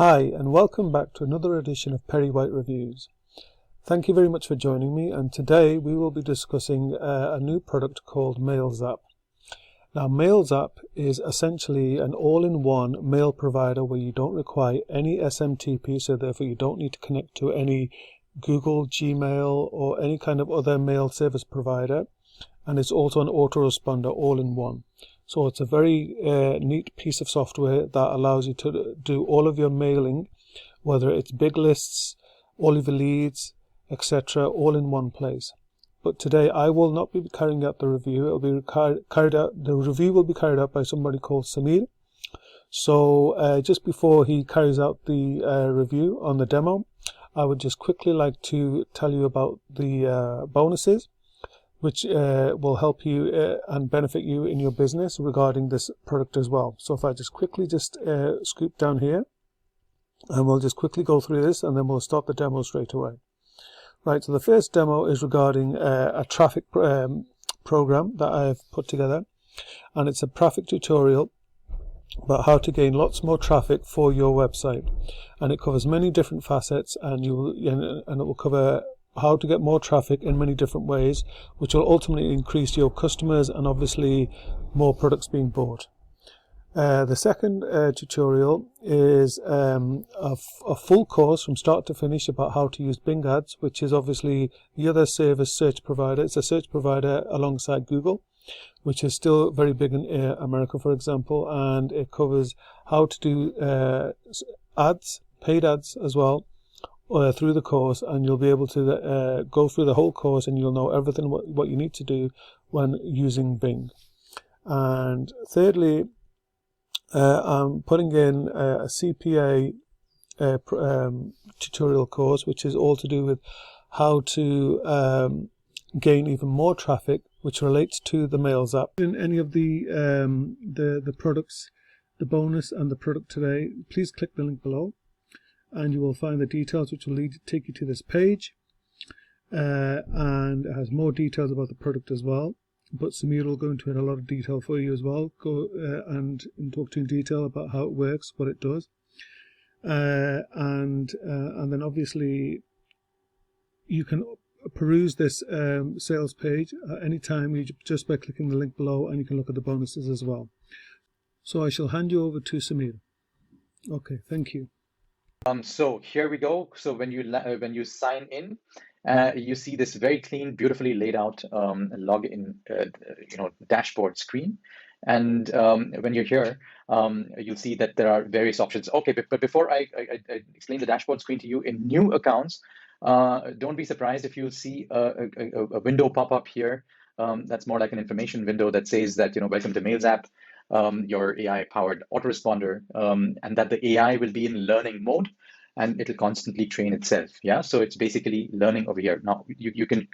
Hi, and welcome back to another edition of Perry White Reviews. Thank you very much for joining me, and today we will be discussing a new product called MailZapp. Now, MailZapp is essentially an all-in-one mail provider where you don't require any SMTP, so therefore you don't need to connect to any Google, Gmail, or any kind of other mail service provider, and it's also an autoresponder all-in-one. So it's a very neat piece of software that allows you to do all of your mailing, whether it's big lists, all of your leads, etc., all in one place. But today I will not be carrying out the review. The review will be carried out by somebody called Samir. So just before he carries out the review on the demo, I would just quickly like to tell you about the bonuses, which will help you and benefit you in your business regarding this product as well. So if I just quickly scoop down here, and we'll just quickly go through this, and then we'll start the demo straight away. Right, so the first demo is regarding a traffic program that I've put together, and it's a traffic tutorial about how to gain lots more traffic for your website, and it covers many different facets, and it will cover how to get more traffic in many different ways, which will ultimately increase your customers and obviously more products being bought. The second tutorial is a full course from start to finish about how to use Bing Ads, which is obviously the other service search provider. It's a search provider alongside Google, which is still very big in America, for example, and it covers how to do ads, paid ads as well, through the course, and you'll be able to go through the whole course, and you'll know everything what you need to do when using Bing. And thirdly, I'm putting in a CPA tutorial course, which is all to do with how to gain even more traffic, which relates to the MailZapp. In any of the products, the bonus and the product today, please click the link below, and you will find the details which will take you to this page, and it has more details about the product as well, but Samir will go into it a lot of detail for you as well, and talk to you in detail about how it works, what it does, and then obviously you can peruse this sales page at any time just by clicking the link below, and you can look at the bonuses as well. So I shall hand you over to Samir. Okay, thank you. So here we go. So when you sign in, you see this very clean, beautifully laid out login, dashboard screen. And when you're here, you'll see that there are various options. Okay, but before I explain the dashboard screen to you, in new accounts, don't be surprised if you see a window pop up here. That's more like an information window that says that, welcome to MailZapp, your AI-powered autoresponder, and that the AI will be in learning mode, and it'll constantly train itself. Yeah, so it's basically learning over here. Now you can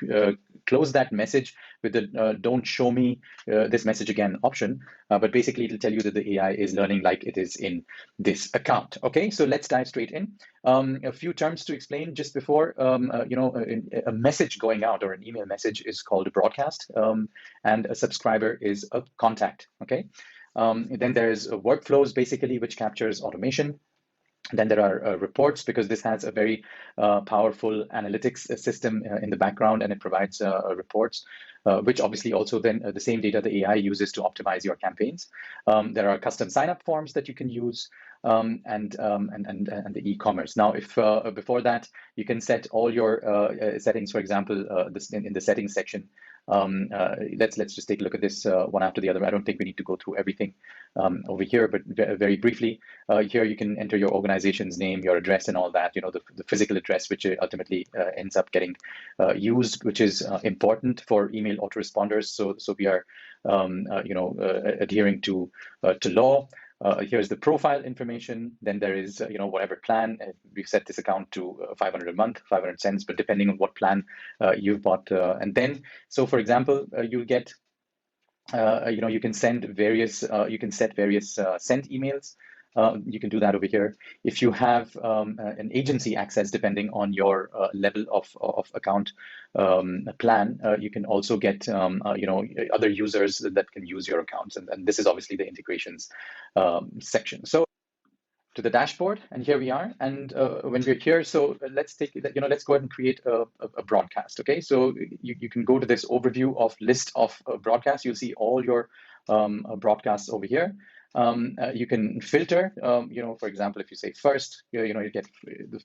close that message with the don't show me this message again option, but basically it'll tell you that the AI is learning like it is in this account. Okay, so let's dive straight in. A few terms to explain just before. A message going out or an email message is called a broadcast, and a subscriber is a contact. Okay. Then there's workflows, basically, which captures automation. Then there are reports, because this has a very powerful analytics system in the background, and it provides reports, which obviously also then the same data the AI uses to optimize your campaigns. There are custom sign-up forms that you can use, and the e-commerce. Now, if before that you can set all your settings, for example, in the settings section. Let's just take a look at this one after the other. I don't think we need to go through everything over here, but very briefly, here you can enter your organization's name, your address, and all that. The physical address, which ultimately ends up getting used, which is important for email autoresponders. So we are, adhering to law. Here's the profile information. Then there is, whatever plan. We've set this account to 500 a month, 500 cents, but depending on what plan you've bought. And then, so for example, you'll get, you can send various, you can set various sent emails. You can do that over here. If you have an agency access, depending on your level of account plan, you can also get other users that can use your accounts, and this is obviously the integrations section. So to the dashboard, and here we are. And when we're here, so let's take, let's go ahead and create a broadcast. Okay, so you can go to this overview of list of broadcasts. You'll see all your broadcasts over here. You can filter, for example, if you say first, you get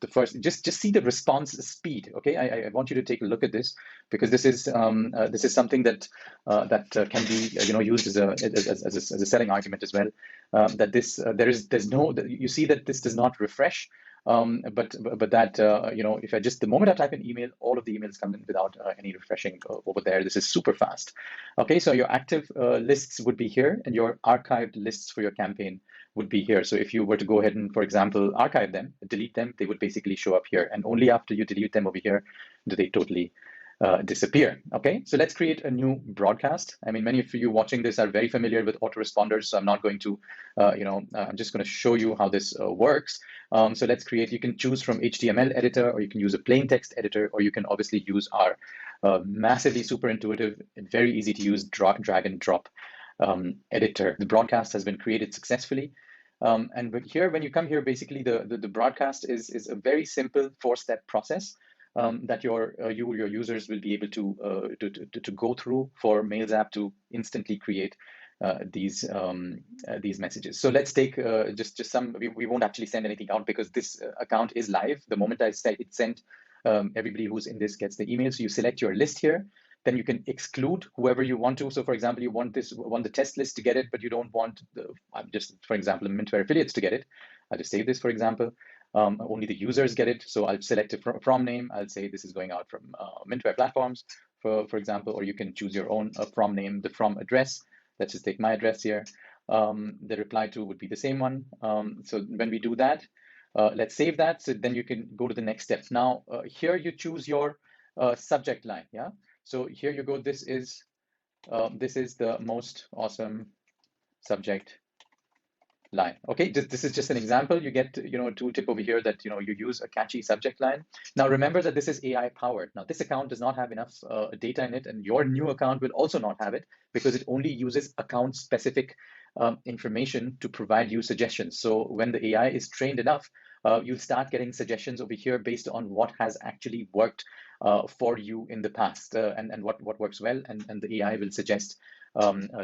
the first, just see the response speed. Okay, I want you to take a look at this, because this is something that can be used as a selling argument as well. That this there's no, you see that this does not refresh. But that if I just, the moment I type an email, all of the emails come in without any refreshing over there. This is super fast. Okay, so your active lists would be here, and your archived lists for your campaign would be here. So if you were to go ahead and, for example, archive them, delete them, they would basically show up here. And only after you delete them over here do they totally disappear. Okay, so let's create a new broadcast. I mean, many of you watching this are very familiar with autoresponders, so I'm not going to, I'm just going to show you how this works. So let's create, you can choose from HTML editor, or you can use a plain text editor, or you can obviously use our massively super intuitive and very easy to use drag and drop editor. The broadcast has been created successfully. But here, when you come here, basically the broadcast is a very simple 4-step process that your users will be able to go through for MailZapp to instantly create these messages. So let's take just some. We won't actually send anything out, because this account is live. The moment I say it's sent, everybody who's in this gets the email. So you select your list here. Then you can exclude whoever you want to. So for example, you want the test list to get it, but you don't want for example, Mintware affiliates to get it. I'll just save this, for example. Only the users get it. So I'll select a from name. I'll say this is going out from Mintware platforms, for example, or you can choose your own from name, the from address. Let's just take my address here. The reply to would be the same one. So when we do that, let's save that. So then you can go to the next step. Now, here you choose your subject line. Yeah. So here you go. This is the most awesome subject line. Okay, this is just an example. You get a tooltip over here that you use a catchy subject line. Now remember that this is AI powered. Now this account does not have enough data in it, and your new account will also not have it, because it only uses account specific information to provide you suggestions. So when the AI is trained enough, you'll start getting suggestions over here based on what has actually worked for you in the past, and what works well, and the AI will suggest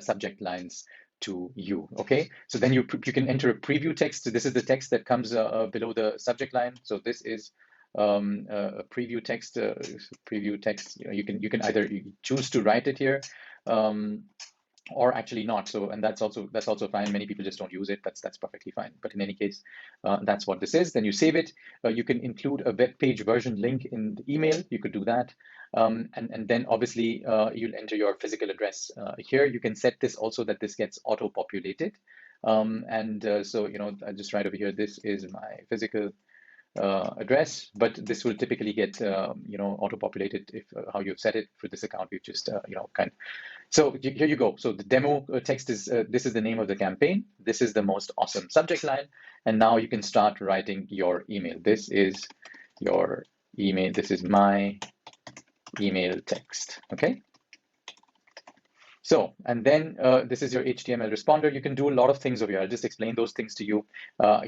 subject lines to you. Okay, so then you can enter a preview text. So this is the text that comes below the subject line. So this is a preview text. You can either choose to write it here, or actually not. So, and that's also fine. Many people just don't use it. That's perfectly fine. But in any case, that's what this is. Then you save it. You can include a web page version link in the email. You could do that. And then obviously you'll enter your physical address here. You can set this also that this gets auto-populated. So I just write over here, this is my physical address, but this will typically get auto-populated if how you've set it for this account. We've just So here you go. So the demo text is this is the name of the campaign. This is the most awesome subject line, and now you can start writing your email. This is your email. This is my email text. Okay. So, and then this is your HTML responder. You can do a lot of things over here. I'll just explain those things to you.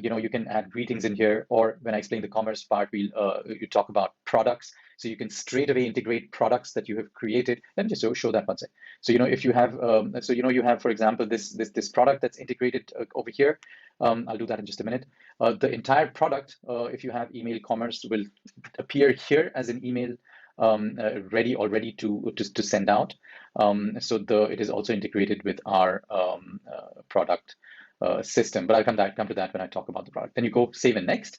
You can add greetings in here, or when I explain the commerce part, you talk about products. So you can straight away integrate products that you have created. Let me just show that one second. So if you have, you have, for example, this product that's integrated over here. I'll do that in just a minute. The entire product, if you have email commerce, will appear here as an email ready already to send out. So it is also integrated with our product system. But I'll come to that when I talk about the product. Then you go save and next.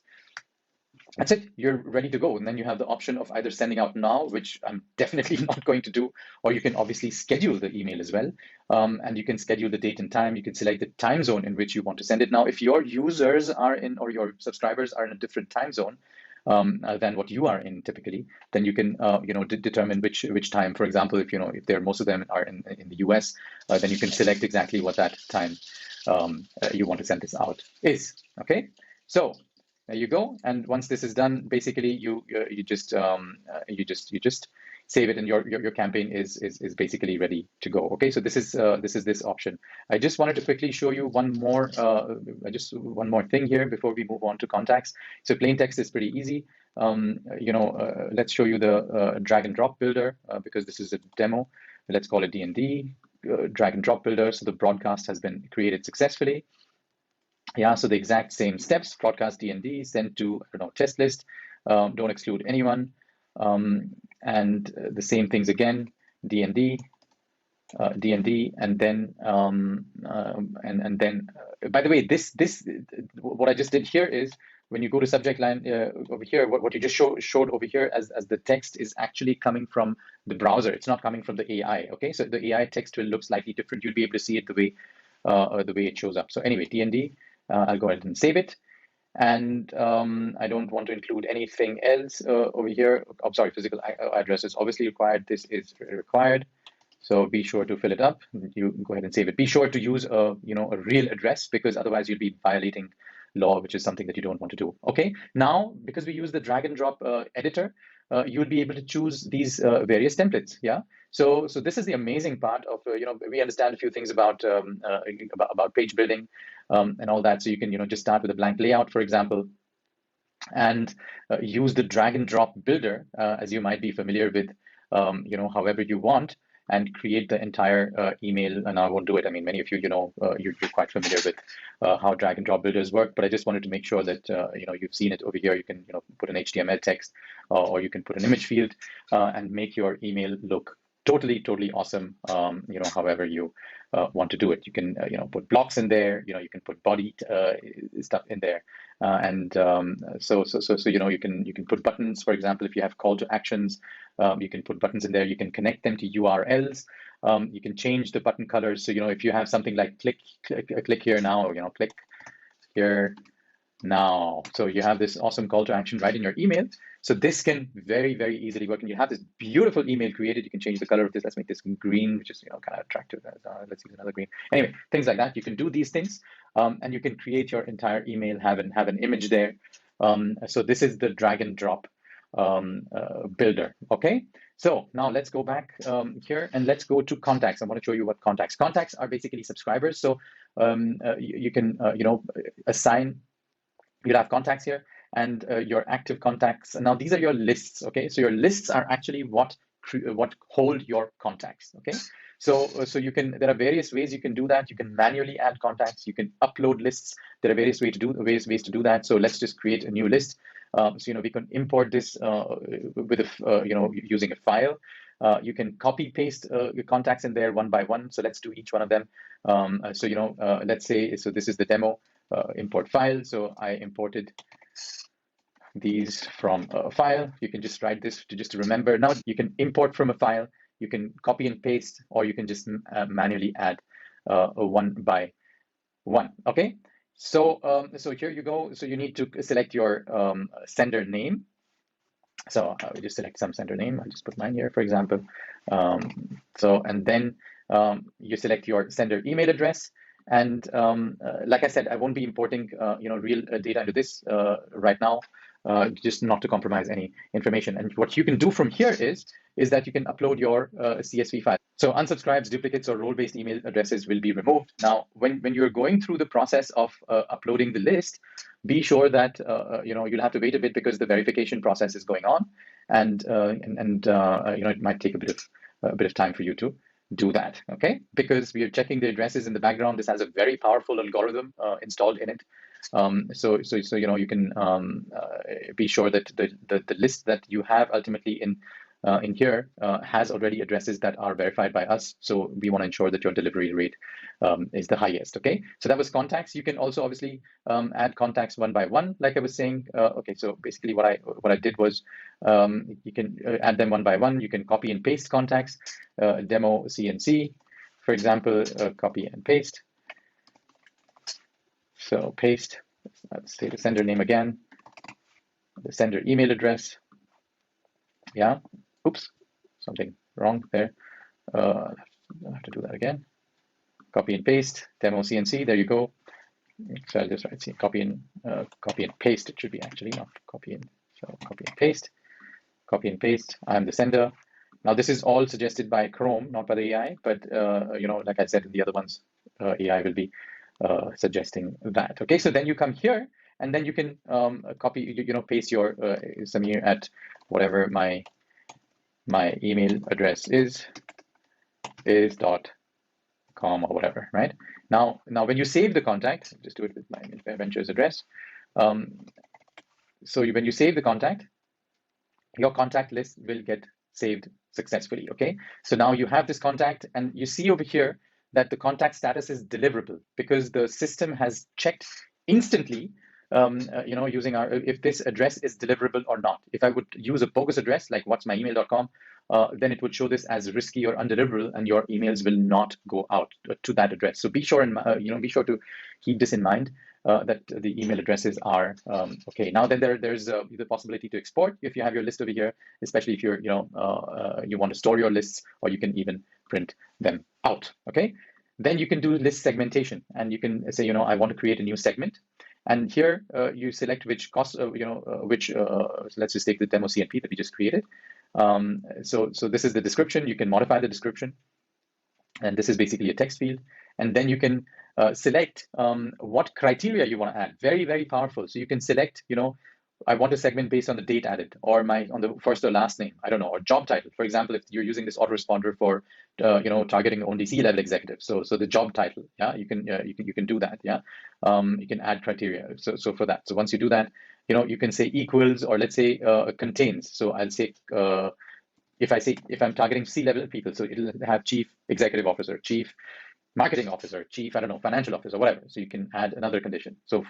That's it. You're ready to go. And then you have the option of either sending out now, which I'm definitely not going to do, or you can obviously schedule the email as well. And you can schedule the date and time. You can select the time zone in which you want to send it. Now, if your users are in, or your subscribers are in a different time zone than what you are in typically, then you can determine which time. For example, if most of them are in the US, then you can select exactly what that time you want to send this out is. Okay, so there you go. And once this is done, basically you just save it, and your campaign is basically ready to go. Okay, so this is this option. I just wanted to quickly show you one more thing here before we move on to contacts. So plain text is pretty easy. Let's show you the drag and drop builder because this is a demo. Let's call it D&D drag and drop builder. So the broadcast has been created successfully. Yeah, so the exact same steps: broadcast D&D, send to, I don't know, test list, don't exclude anyone, and the same things again, D&D, and then by the way, this what I just did here is, when you go to subject line over here, what you just showed over here as the text is actually coming from the browser. It's not coming from the AI. Okay, so the AI text will look slightly different. You'll be able to see it the way it shows up. So anyway, D&D. I'll go ahead and save it. And I don't want to include anything else over here. I'm sorry, physical address is obviously required. This is required. So be sure to fill it up. You go ahead and save it. Be sure to use a real address, because otherwise you'll be violating law, which is something that you don't want to do. Okay. Now, because we use the drag and drop editor, you'll be able to choose these various templates. Yeah. So this is the amazing part of we understand a few things about page building and all that. So you can just start with a blank layout, for example, and use the drag and drop builder as you might be familiar with, however you want, and create the entire email. And I won't do it. I mean, many of you, you're quite familiar with how drag and drop builders work, but I just wanted to make sure that, you've seen it over here. You can, put an HTML text or you can put an image field and make your email look totally awesome, however you want to do it. You can, put blocks in there, you can put body stuff in there. So you can put buttons, for example. If you have call to actions, you can put buttons in there. You can connect them to URLs. You can change the button colors. So if you have something like click here now, or click here now, so you have this awesome call to action right in your email. So this can very easily work, and you have this beautiful email created. You can change the color of this. Let's make this green, which is kind of attractive. Let's use another green. Anyway, things like that. You can do these things, and you can create your entire email, have an image there. So this is the drag and drop builder. Okay. So now let's go back here and let's go to contacts. I want to show you what contacts are basically subscribers. So you can assign. You'll have contacts here and your active contacts. Now these are your lists. Okay, so your lists are actually what hold your contacts. Okay, so you can, there are various ways you can do that. You can manually add contacts. You can upload lists. There are various ways to do that. So let's just create a new list. So we can import this with using a file. You can copy paste your contacts in there one by one. So let's do each one of them. Let's say, so this is the demo. Import file. So I imported these from a file. You can just write this to remember. Now you can import from a file. You can copy and paste, or you can just manually add one by one. Okay. So here you go. So you need to select your sender name. So I will just select some sender name. I'll just put mine here, for example. And then you select your sender email address. And like I said, I won't be importing real data into this right now, just not to compromise any information. And what you can do from here is that you can upload your CSV file. So unsubscribes, duplicates, or role-based email addresses will be removed. Now, when you're going through the process of uploading the list, be sure that you'll have to wait a bit, because the verification process is going on, and it might take a bit of time for you to do that. Okay, because we are checking the addresses in the background. This has a very powerful algorithm installed in it. So you can be sure that the list that you have ultimately in here has already addresses that are verified by us. So we want to ensure that your delivery rate is the highest. Okay, so that was contacts. You can also obviously add contacts one by one, like I was saying. Okay, so basically what I did was you can add them one by one. You can copy and paste contacts. Demo CNC, for example, copy and paste. So paste, let's say the sender name again, the sender email address. Yeah, oops, something wrong there. I'll have to do that again. Copy and paste, demo CNC, there you go. So I'll just write copy and paste. It should be actually not copy and, so copy and paste. Copy and paste, I'm the sender. Now this is all suggested by Chrome, not by the AI, but like I said in the other ones, AI will be suggesting that. Okay, so then you come here, and then you can copy, paste your Samir at whatever my email address is .com or whatever, right? Now when you save the contact, just do it with my ventures address. So when you save the contact, your contact list will get saved successfully. Okay, so now you have this contact, and you see over here that the contact status is deliverable because the system has checked instantly, using our, if this address is deliverable or not. If I would use a bogus address like what's my email.com, then it would show this as risky or undeliverable, and your emails will not go out to that address. So be sure and be sure to keep this in mind, that the email addresses are okay. Now then there's the possibility to export if you have your list over here, especially if you're you want to store your lists, or you can even print them out. Okay, then you can do list segmentation, and you can say I want to create a new segment. And here you select which cost, let's just take the demo CNP that we just created. So this is the description. You can modify the description, and this is basically a text field. And then you can select what criteria you want to add. Very, very powerful. So you can select, I want a segment based on the date added, or on the first or last name, I don't know, or job title. For example, if you're using this autoresponder for targeting only C-level executives, so the job title, yeah, you can do that, yeah. You can add criteria. So for that, so once you do that, you can say equals, or let's say contains. So I'll say if I'm targeting C-level people, so it'll have chief executive officer, chief marketing officer, chief, I don't know, financial officer, whatever. So you can add another condition. So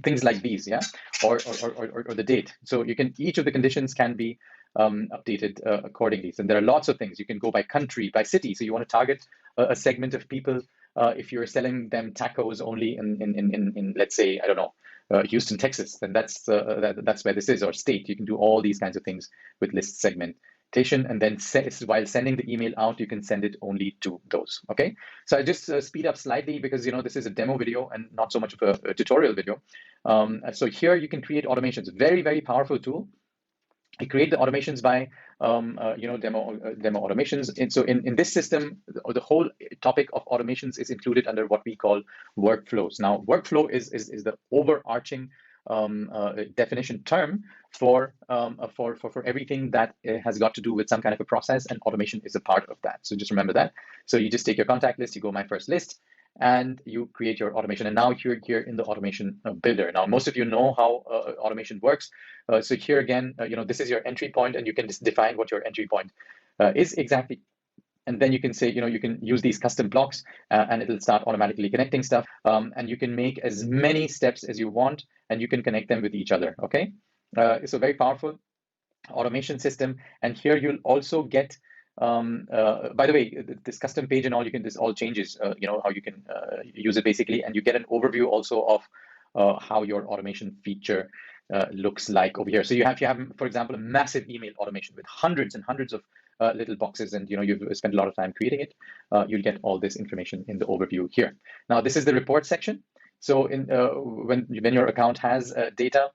things like these, yeah, or the date. So you can, each of the conditions can be updated accordingly. So there are lots of things. You can go by country, by city. So you want to target a segment of people. If you're selling them tacos only in let's say, I don't know, Houston, Texas, then that's where this is, or state. You can do all these kinds of things with list segmentation, and then while sending the email out, you can send it only to those. Okay, so I just speed up slightly because this is a demo video and not so much of a tutorial video. So here you can create automations. Very, very powerful tool. I create the automations by demo automations. And so in this system, the whole topic of automations is included under what we call workflows. Now, workflow is the overarching definition term for everything that has got to do with some kind of a process, and automation is a part of that. So just remember that. So you just take your contact list, you go my first list, and you create your automation. And now you're here in the automation builder. Now, most of you know how automation works. So here again, this is your entry point, and you can just define what your entry point is exactly. And then you can say, you can use these custom blocks and it'll start automatically connecting stuff. And you can make as many steps as you want, and you can connect them with each other. Okay, so very powerful automation system. And here you'll also get, by the way, this custom page and all, this all changes, how you can use it basically. And you get an overview also of how your automation feature looks like over here. So you have, for example, a massive email automation with hundreds and hundreds of little boxes, and you've spent a lot of time creating it. You'll get all this information in the overview here. Now, this is the report section. So when your account has data,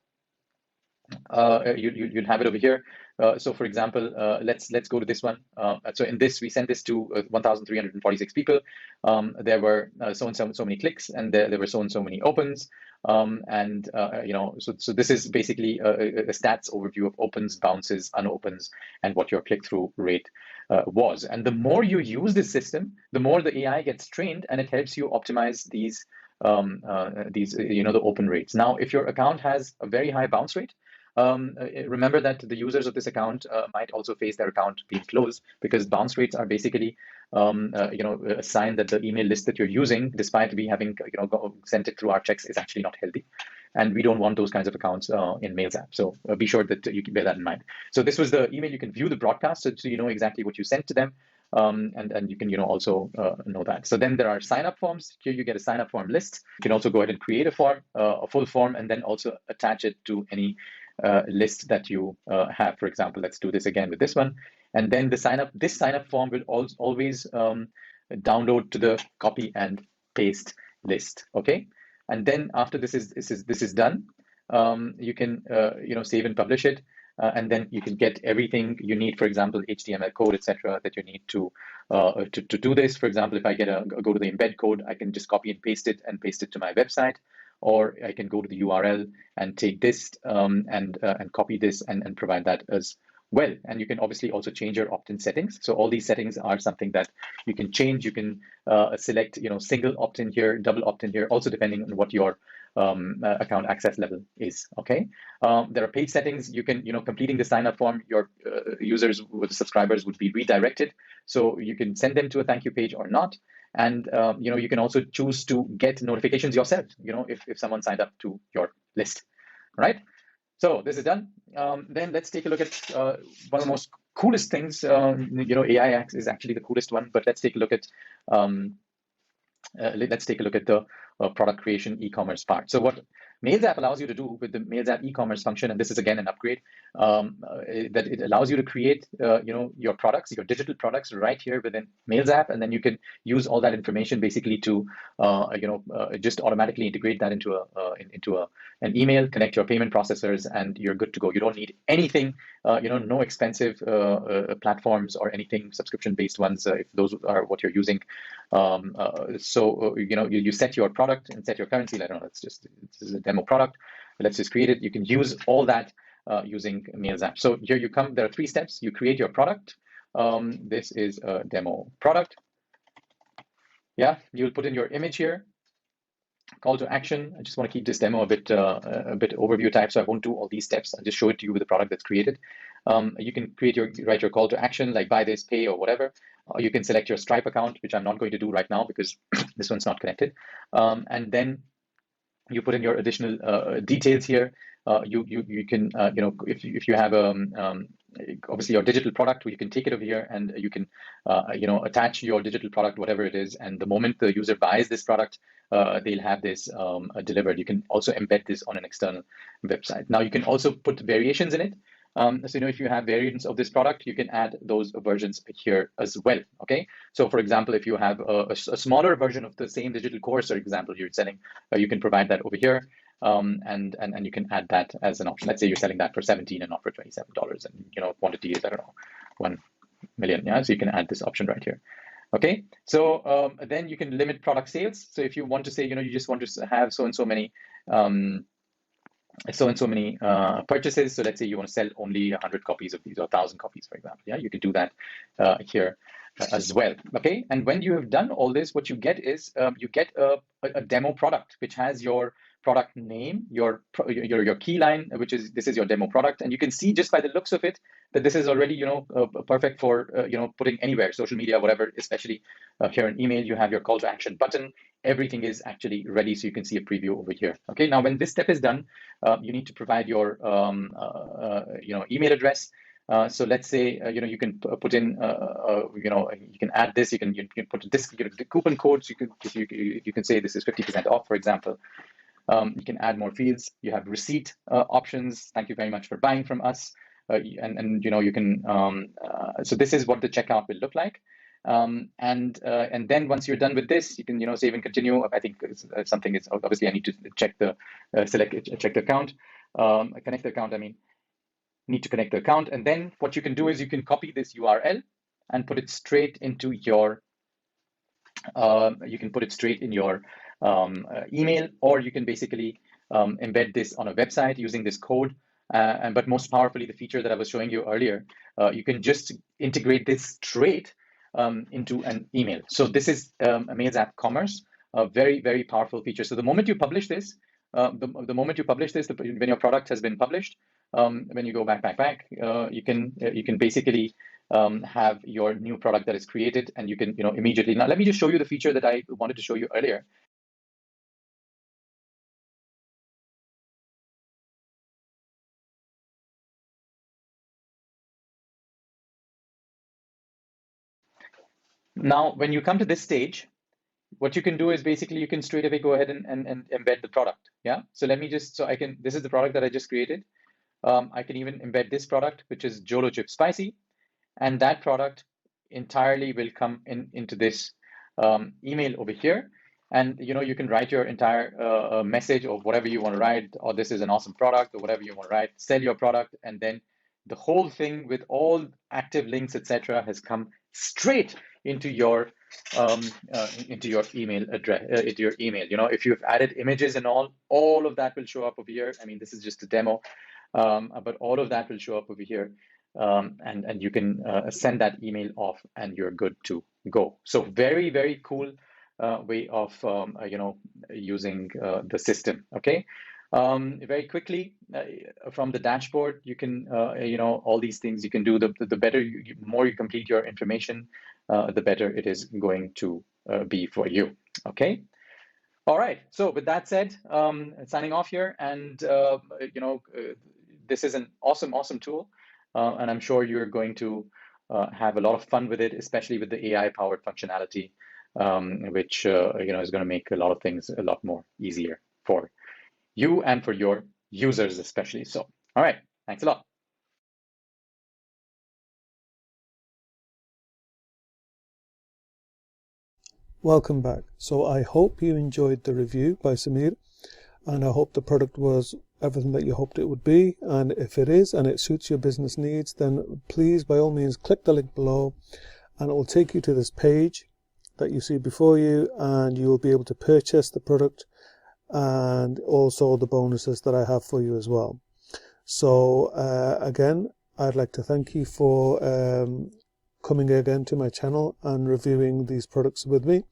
you'll have it over here. So for example, let's go to this one. So in this, we sent this to 1,346 people. There were so and so many clicks, and there were so and so many opens. So this is basically a stats overview of opens, bounces, unopens, and what your click-through rate was. And the more you use this system, the more the AI gets trained, and it helps you optimize these the open rates. Now, if your account has a very high bounce rate, remember that the users of this account might also face their account being closed, because bounce rates are basically a sign that the email list that you're using, despite we having sent it through our checks, is actually not healthy, and we don't want those kinds of accounts in MailZapp. So be sure that you can bear that in mind. So this was the email. You can view the broadcast, so you know exactly what you sent to them. And you can also know that. So then there are sign-up forms. Here you get a sign-up form list. You can also go ahead and create a form, a full form, and then also attach it to any list that you have. For example, let's do this again with this one. And then this sign-up form will always download to the copy and paste list. Okay, and then after this is done, you can save and publish it. and then you can get everything you need, for example, HTML code, etc., that you need to do this. For example, if I go to the embed code, I can just copy and paste it to my website, or I can go to the URL and take this and copy this and provide that as well. And you can obviously also change your opt-in settings. So all these settings are something that you can change. You can select, single opt-in here, double opt-in here, also depending on what your account access level is. Okay. There are page settings. You can, completing the sign up form, your users, subscribers would be redirected. So you can send them to a thank you page or not. And you can also choose to get notifications yourself, if someone signed up to your list, right? So this is done. Then let's take a look at one of the most coolest things. AI is actually the coolest one, but let's take a look at the product creation e-commerce part. So what MailZapp allows you to do with the MailZapp e-commerce function, and this is again an upgrade, that it allows you to create your products, your digital products right here within MailZapp, and then you can use all that information basically to just automatically integrate that into an email, connect your payment processors, and you're good to go. You don't need anything, no expensive platforms or anything subscription-based ones if those are what you're using. You set your product and set your currency. I don't know, this is a demo product. Let's just create it. You can use all that using MailZapp. So here you come. There are 3 steps. You create your product. This is a demo product. Yeah, you'll put in your image here. Call to action. I just want to keep this demo a bit overview type, so I won't do all these steps. I'll just show it to you with the product that's created. You can write your call to action, like buy this, pay, or whatever. You can select your Stripe account, which I'm not going to do right now because this one's not connected. And then you put in your additional details here. You can if you have obviously your digital product, you can take it over here and you can attach your digital product, whatever it is, and the moment the user buys this product, they'll have this delivered. You can also embed this on an external website. Now you can also put variations in it. So if you have variants of this product, you can add those versions here as well. Okay. So for example, if you have a smaller version of the same digital course, for example, you're selling, you can provide that over here. And you can add that as an option. Let's say you're selling that for $17 and offer $27, and quantity is, I don't know, 1 million. Yeah, so you can add this option right here. Okay, so then you can limit product sales. So if you want to say, you just want to have so and so many purchases. So let's say you want to sell only 100 copies of these, or 1,000 copies, for example. Yeah, you can do that here as well. Okay, and when you have done all this, what you get is you get a demo product which has your product name, your key line, this is your demo product, and you can see just by the looks of it that this is already perfect for putting anywhere, social media, whatever. Especially here in email, you have your call to action button. Everything is actually ready, so you can see a preview over here. Okay, now when this step is done, you need to provide your email address. So let's say you can put in you can add this. You can put this the coupon codes. You can say this is 50% off, for example. You can add more fields. You have receipt options. Thank you very much for buying from us. And you can. So this is what the checkout will look like. And then once you're done with this, you can save and continue. I think something is obviously I need to check the check the account, connect the account. I mean, need to connect the account, and then what you can do is you can copy this URL and put it straight into your. You can put it straight in your email, or you can basically embed this on a website using this code. But most powerfully, the feature that I was showing you earlier, you can just integrate this straight into an email. So this is a MailZapp Commerce, a very, very powerful feature. So the moment you publish this, when your product has been published, when you go back, you can basically have your new product that is created, and you can immediately. Now let me just show you the feature that I wanted to show you earlier. Now, when you come to this stage, what you can do is basically you can straight away go ahead and embed the product. Yeah. So let me just, this is the product that I just created. I can even embed this product, which is Jolo Chip Spicy, and that product entirely will come into this email over here. And you can write your entire message or whatever you want to write, or this is an awesome product, or whatever you want to write, sell your product, and then the whole thing with all active links, etc., has come straight into your email address, into your email. If you've added images and all of that will show up over here. I mean, this is just a demo, but all of that will show up over here, and you can send that email off, and you're good to go. So very, very cool way of using the system. Okay. Very quickly from the dashboard, you can all these things you can do. The better more you complete your information, the better it is going to be for you. Okay. All right. So with that said, signing off here, and this is an awesome tool, and I'm sure you're going to have a lot of fun with it, especially with the AI powered functionality, which is going to make a lot of things a lot more easier for you and for your users especially. So, all right, thanks a lot. Welcome back. So I hope you enjoyed the review by Samir, and I hope the product was everything that you hoped it would be. And if it is, and it suits your business needs, then please, by all means, click the link below, and it will take you to this page that you see before you, and you will be able to purchase the product and also the bonuses that I have for you as well. So again, I'd like to thank you for coming again to my channel and reviewing these products with me.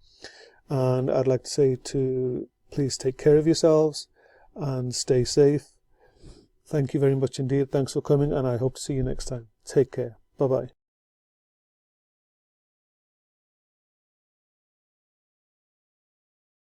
And I'd like to say to please take care of yourselves and stay safe. Thank you very much indeed. Thanks for coming, and I hope to see you next time. Take care. Bye-bye.